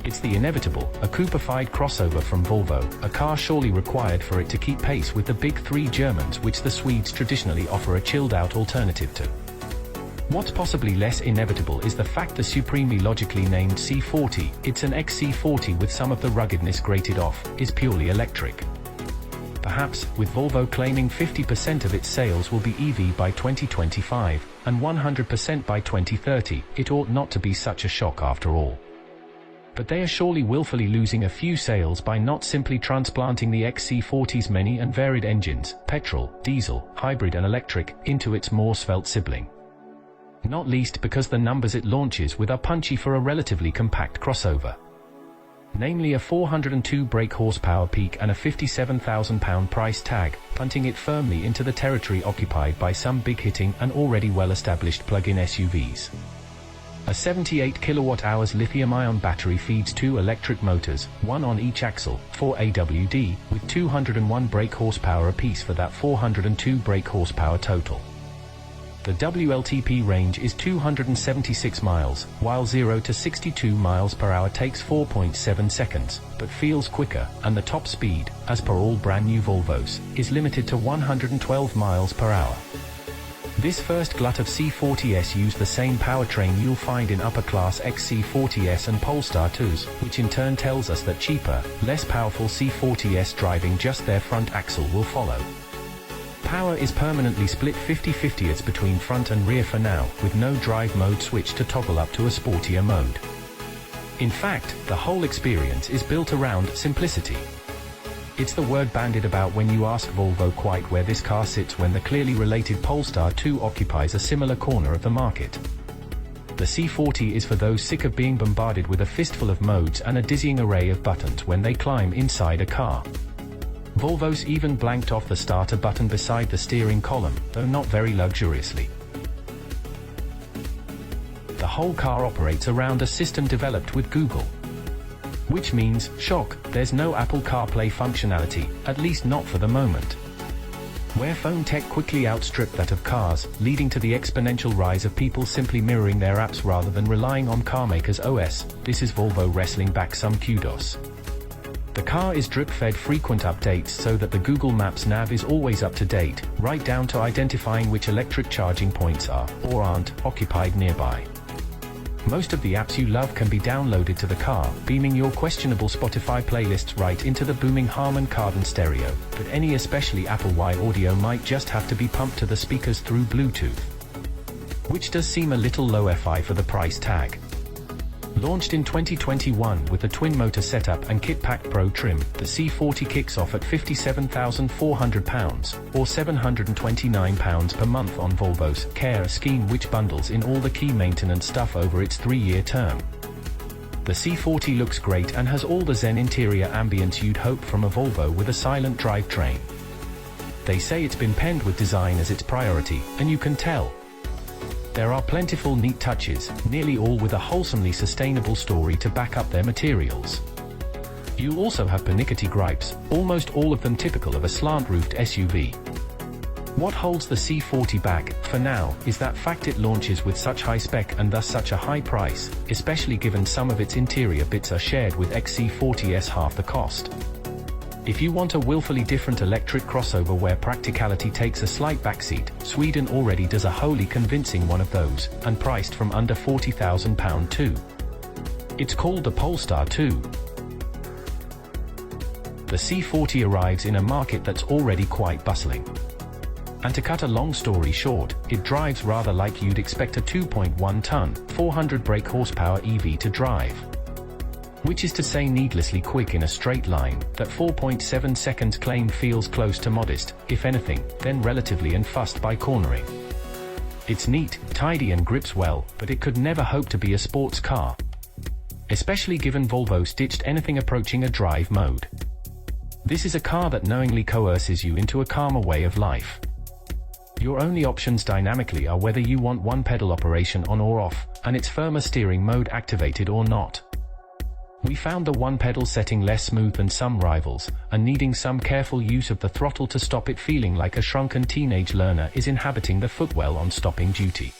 It's the inevitable, a coupified crossover from Volvo, a car surely required for it to keep pace with the big three Germans, which the Swedes traditionally offer a chilled-out alternative to. What's possibly less inevitable is the fact the supremely logically named C40, it's an XC40 with some of the ruggedness grated off, is purely electric. Perhaps, with Volvo claiming 50% of its sales will be EV by 2025, and 100% by 2030, it ought not to be such a shock after all. But they are surely willfully losing a few sales by not simply transplanting the XC40's many and varied engines, petrol, diesel, hybrid and electric, into its more svelte sibling. Not least because the numbers it launches with are punchy for a relatively compact crossover. Namely a 402 brake horsepower peak and a £57,000 price tag, punting it firmly into the territory occupied by some big-hitting and already well-established plug-in SUVs. A 78 kWh lithium-ion battery feeds two electric motors, one on each axle, 4 AWD, with 201 brake horsepower apiece for that 402 brake horsepower total. The WLTP range is 276 miles, while 0 to 62 miles per hour takes 4.7 seconds, but feels quicker, and the top speed, as per all brand new Volvos, is limited to 112 miles per hour. This first glut of C40s use the same powertrain you'll find in upper-class XC40s and Polestar 2s, which in turn tells us that cheaper, less powerful C40s driving just their front axle will follow. Power is permanently split 50-50 between front and rear for now, with no drive mode switch to toggle up to a sportier mode. In fact, the whole experience is built around simplicity. It's the word bandied about when you ask Volvo quite where this car sits when the clearly related Polestar 2 occupies a similar corner of the market. The C40 is for those sick of being bombarded with a fistful of modes and a dizzying array of buttons when they climb inside a car. Volvo's even blanked off the starter button beside the steering column, though not very luxuriously. The whole car operates around a system developed with Google. Which means, shock, there's no Apple CarPlay functionality, at least not for the moment. Where phone tech quickly outstripped that of cars, leading to the exponential rise of people simply mirroring their apps rather than relying on carmakers' OS, this is Volvo wrestling back some kudos. The car is drip-fed frequent updates so that the Google Maps nav is always up to date, right down to identifying which electric charging points are, or aren't, occupied nearby. Most of the apps you love can be downloaded to the car, beaming your questionable Spotify playlists right into the booming Harman Kardon stereo, but any especially Apple Y audio might just have to be pumped to the speakers through Bluetooth. Which does seem a little low FI for the price tag. Launched in 2021 with a twin-motor setup and Kit-Pack Pro trim, the C40 kicks off at £57,400, or £729 per month on Volvo's Care scheme, which bundles in all the key maintenance stuff over its 3-year term. The C40 looks great and has all the zen interior ambience you'd hope from a Volvo with a silent drivetrain. They say it's been penned with design as its priority, and you can tell. There are plentiful neat touches, nearly all with a wholesomely sustainable story to back up their materials. You'll also have pernickety gripes, almost all of them typical of a slant-roofed SUV. What holds the C40 back, for now, is that fact it launches with such high spec and thus such a high price, especially given some of its interior bits are shared with XC40s half the cost. If you want a willfully different electric crossover where practicality takes a slight backseat, Sweden already does a wholly convincing one of those, and priced from under £40,000 too. It's called the Polestar 2. The C40 arrives in a market that's already quite bustling. And to cut a long story short, it drives rather like you'd expect a 2.1-ton, 400 brake horsepower EV to drive. Which is to say needlessly quick in a straight line, that 4.7 seconds claim feels close to modest, if anything, then relatively unfussed by cornering. It's neat, tidy and grips well, but it could never hope to be a sports car. Especially given Volvo stitched anything approaching a drive mode. This is a car that knowingly coerces you into a calmer way of life. Your only options dynamically are whether you want one pedal operation on or off, and its firmer steering mode activated or not. We found the one-pedal setting less smooth than some rivals, and needing some careful use of the throttle to stop it feeling like a shrunken teenage learner is inhabiting the footwell on stopping duty.